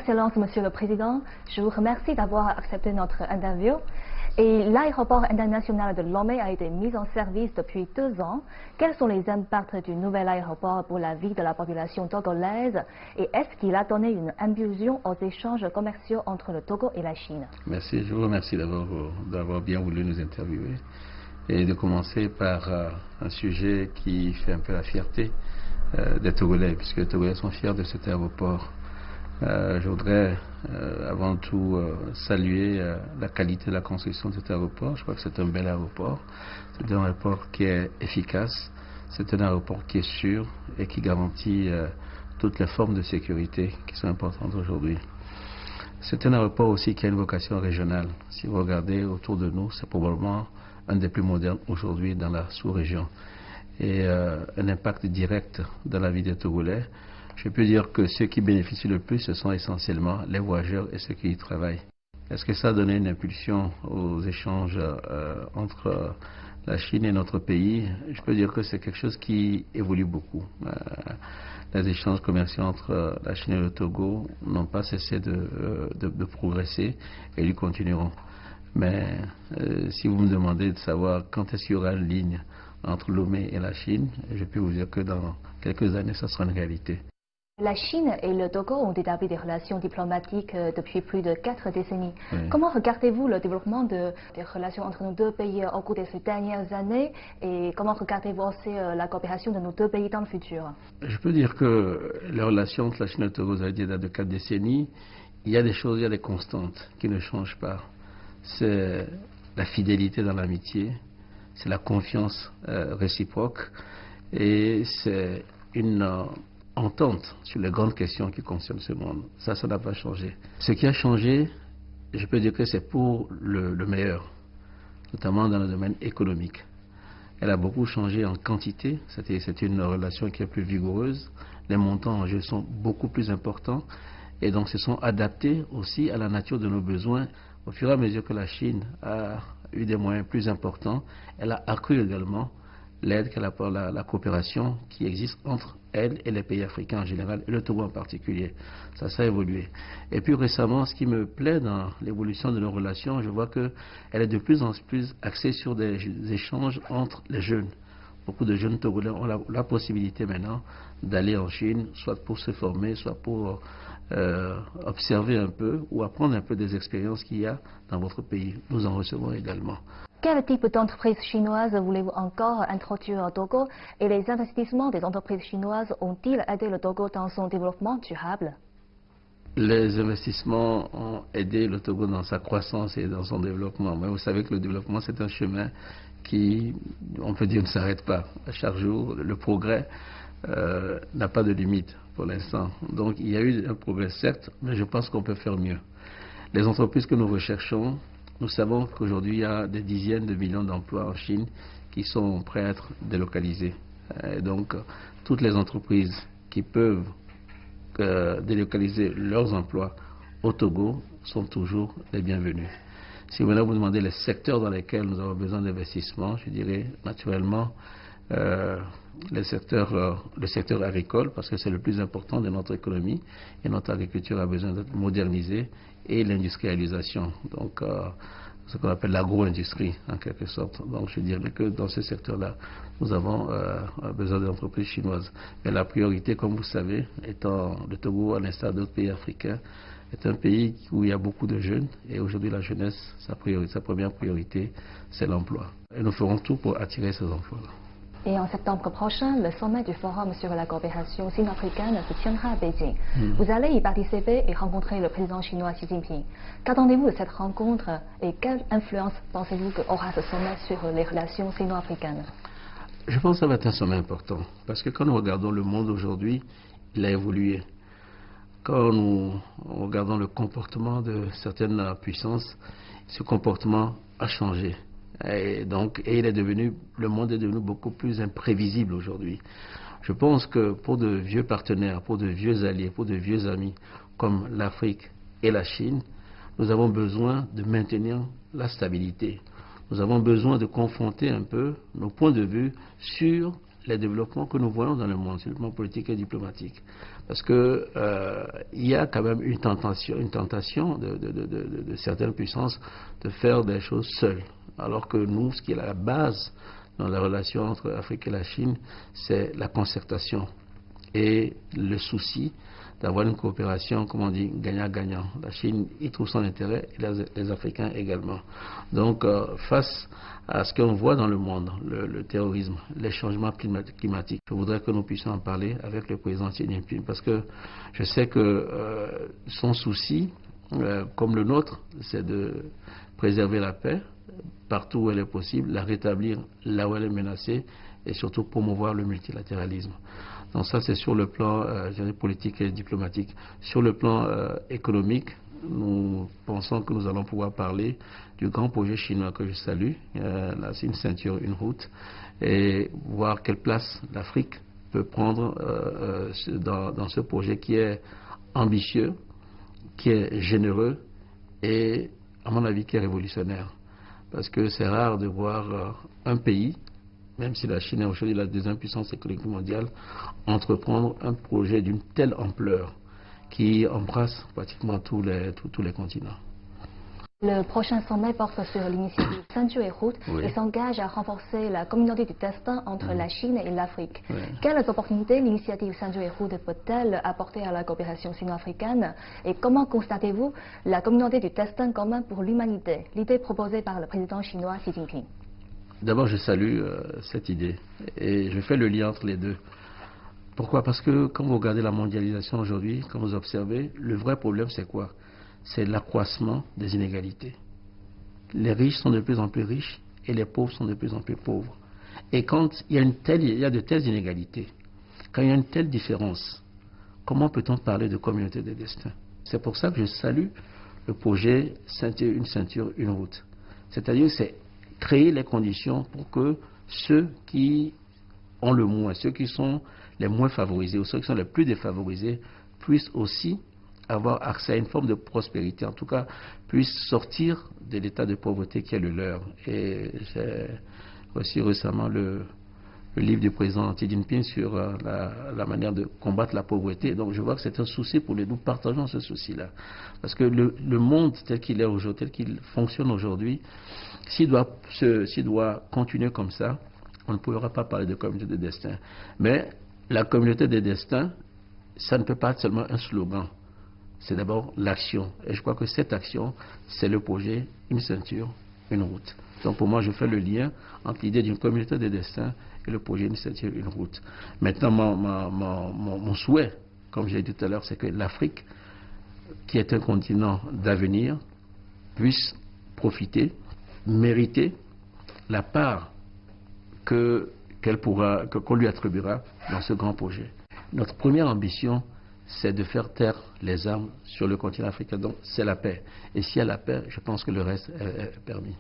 Excellence, Monsieur le Président, je vous remercie d'avoir accepté notre interview. Et l'aéroport international de Lomé a été mis en service depuis 2 ans. Quels sont les impacts du nouvel aéroport pour la vie de la population togolaise et est-ce qu'il a donné une impulsion aux échanges commerciaux entre le Togo et la Chine? Merci, je vous remercie d'avoir bien voulu nous interviewer et de commencer par un sujet qui fait un peu la fierté des Togolais, puisque les Togolais sont fiers de cet aéroport. Je voudrais avant tout saluer la qualité de la construction de cet aéroport. Je crois que c'est un bel aéroport. C'est un aéroport qui est efficace. C'est un aéroport qui est sûr et qui garantit toutes les formes de sécurité qui sont importantes aujourd'hui. C'est un aéroport aussi qui a une vocation régionale. Si vous regardez autour de nous, c'est probablement un des plus modernes aujourd'hui dans la sous-région. Et un impact direct dans la vie des Togolais. Je peux dire que ceux qui bénéficient le plus, ce sont essentiellement les voyageurs et ceux qui y travaillent. Est-ce que ça a donné une impulsion aux échanges entre la Chine et notre pays? Je peux dire que c'est quelque chose qui évolue beaucoup. Les échanges commerciaux entre la Chine et le Togo n'ont pas cessé de progresser et ils continueront. Mais si vous me demandez de savoir quand est-ce qu'il y aura une ligne entre Lomé et la Chine, je peux vous dire que dans quelques années, ça sera une réalité. La Chine et le Togo ont établi des relations diplomatiques depuis plus de 4 décennies. Oui. Comment regardez-vous le développement des relations entre nos deux pays au cours de ces dernières années et comment regardez-vous aussi la coopération de nos deux pays dans le futur? Je peux dire que les relations entre la Chine et le Togo, vous avez dit, datent de 4 décennies. Il y a des choses, il y a des constantes qui ne changent pas. C'est la fidélité dans l'amitié, c'est la confiance réciproque et c'est une entente sur les grandes questions qui concernent ce monde. Ça n'a pas changé. Ce qui a changé, je peux dire que c'est pour le meilleur, notamment dans le domaine économique. Elle a beaucoup changé en quantité, c'est une relation qui est plus vigoureuse, les montants en jeu sont beaucoup plus importants et donc se sont adaptés aussi à la nature de nos besoins. Au fur et à mesure que la Chine a eu des moyens plus importants, elle a accru également l'aide qu'elle apporte, la coopération qui existe entre elle et les pays africains en général, et le Togo en particulier. Ça a évolué. Et puis récemment, ce qui me plaît dans l'évolution de nos relations, je vois qu'elle est de plus en plus axée sur des échanges entre les jeunes. Beaucoup de jeunes Togolais ont la possibilité maintenant d'aller en Chine, soit pour se former, soit pour observer un peu ou apprendre un peu des expériences qu'il y a dans votre pays. Nous en recevons également. Quel type d'entreprise chinoise voulez-vous encore introduire au Togo et les investissements des entreprises chinoises ont-ils aidé le Togo dans son développement durable? Les investissements ont aidé le Togo dans sa croissance et dans son développement. Mais vous savez que le développement, c'est un chemin qui, on peut dire, ne s'arrête pas. À chaque jour, le progrès n'a pas de limite pour l'instant. Donc il y a eu un progrès, certes, mais je pense qu'on peut faire mieux. Les entreprises que nous recherchons, nous savons qu'aujourd'hui, il y a des dizaines de millions d'emplois en Chine qui sont prêts à être délocalisés. Et donc, toutes les entreprises qui peuvent délocaliser leurs emplois au Togo sont toujours les bienvenus. Si vous vous demandez les secteurs dans lesquels nous avons besoin d'investissement, je dirais naturellement le secteur agricole, parce que c'est le plus important de notre économie et notre agriculture a besoin d'être modernisée, et l'industrialisation, donc ce qu'on appelle l'agro-industrie en quelque sorte. Donc je dirais que dans ce secteur-là, nous avons besoin d'entreprises chinoises. Mais la priorité, comme vous savez, étant le Togo, à l'instar d'autres pays africains, est un pays où il y a beaucoup de jeunes et aujourd'hui la jeunesse, sa première priorité, c'est l'emploi. Et nous ferons tout pour attirer ces emplois-là. Et en septembre prochain, le sommet du Forum sur la coopération sino-africaine se tiendra à Beijing. Vous allez y participer et rencontrer le président chinois Xi Jinping. Qu'attendez-vous de cette rencontre et quelle influence pensez-vous qu'aura ce sommet sur les relations sino-africaines? Je pense que ça va être un sommet important parce que quand nous regardons le monde aujourd'hui, il a évolué. Quand nous regardons le comportement de certaines puissances, ce comportement a changé. Et donc, le monde est devenu beaucoup plus imprévisible aujourd'hui. Je pense que pour de vieux partenaires, pour de vieux alliés, pour de vieux amis comme l'Afrique et la Chine, nous avons besoin de maintenir la stabilité. Nous avons besoin de confronter un peu nos points de vue sur les développements que nous voyons dans le monde sur le plan politique et diplomatique. Parce que il y a quand même une tentation de certaines puissances de faire des choses seules. Alors que nous, ce qui est la base dans la relation entre l'Afrique et la Chine, c'est la concertation et le souci d'avoir une coopération, comme on dit, gagnant-gagnant. La Chine y trouve son intérêt et les Africains également. Donc, face à ce qu'on voit dans le monde, le terrorisme, les changements climatiques, je voudrais que nous puissions en parler avec le président Xi Jinping, parce que je sais que son souci, comme le nôtre, c'est de préserver la paix partout où elle est possible, la rétablir là où elle est menacée et surtout promouvoir le multilatéralisme. Donc ça, c'est sur le plan politique et diplomatique. Sur le plan économique, nous pensons que nous allons pouvoir parler du grand projet chinois que je salue. Là, c'est une ceinture, une route, et voir quelle place l'Afrique peut prendre dans ce projet qui est ambitieux, qui est généreux et, à mon avis, qui est révolutionnaire. Parce que c'est rare de voir un pays, même si la Chine est aujourd'hui la deuxième puissance économique mondiale, entreprendre un projet d'une telle ampleur qui embrasse pratiquement tous les continents. Le prochain sommet porte sur l'initiative Ceinture et Route et s'engage à renforcer la communauté du destin entre la Chine et l'Afrique. Quelles opportunités l'initiative Ceinture et Route peut-elle apporter à la coopération sino-africaine et comment constatez-vous la communauté du destin commun pour l'humanité, l'idée proposée par le président chinois Xi Jinping? D'abord, je salue cette idée et je fais le lien entre les deux. Pourquoi? Parce que quand vous regardez la mondialisation aujourd'hui, quand vous observez, le vrai problème c'est quoi? C'est l'accroissement des inégalités. Les riches sont de plus en plus riches et les pauvres sont de plus en plus pauvres. Et quand il y a de telles inégalités, quand il y a une telle différence, comment peut-on parler de communauté de destin? C'est pour ça que je salue le projet Une ceinture, une route. C'est-à-dire c'est créer les conditions pour que ceux qui ont le moins, ceux qui sont les moins favorisés ou ceux qui sont les plus défavorisés puissent aussi avoir accès à une forme de prospérité, en tout cas puissent sortir de l'état de pauvreté qui est le leur. Et j'ai reçu récemment le livre du président Xi Jinping sur la manière de combattre la pauvreté. Donc je vois que c'est un souci pour nous partageons ce souci-là. Parce que le monde tel qu'il est aujourd'hui, tel qu'il fonctionne aujourd'hui, s'il doit continuer comme ça, on ne pourra pas parler de communauté de destin. Mais la communauté des destins, ça ne peut pas être seulement un slogan. C'est d'abord l'action. Et je crois que cette action, c'est le projet Une ceinture, une route. Donc pour moi, je fais le lien entre l'idée d'une communauté de destin et le projet Une ceinture, une route. Maintenant, mon souhait, comme j'ai dit tout à l'heure, c'est que l'Afrique, qui est un continent d'avenir, puisse profiter, mériter la part qu'on lui attribuera dans ce grand projet. Notre première ambition, c'est de faire taire les armes sur le continent africain. Donc, c'est la paix. Et s'il y a la paix, je pense que le reste est permis.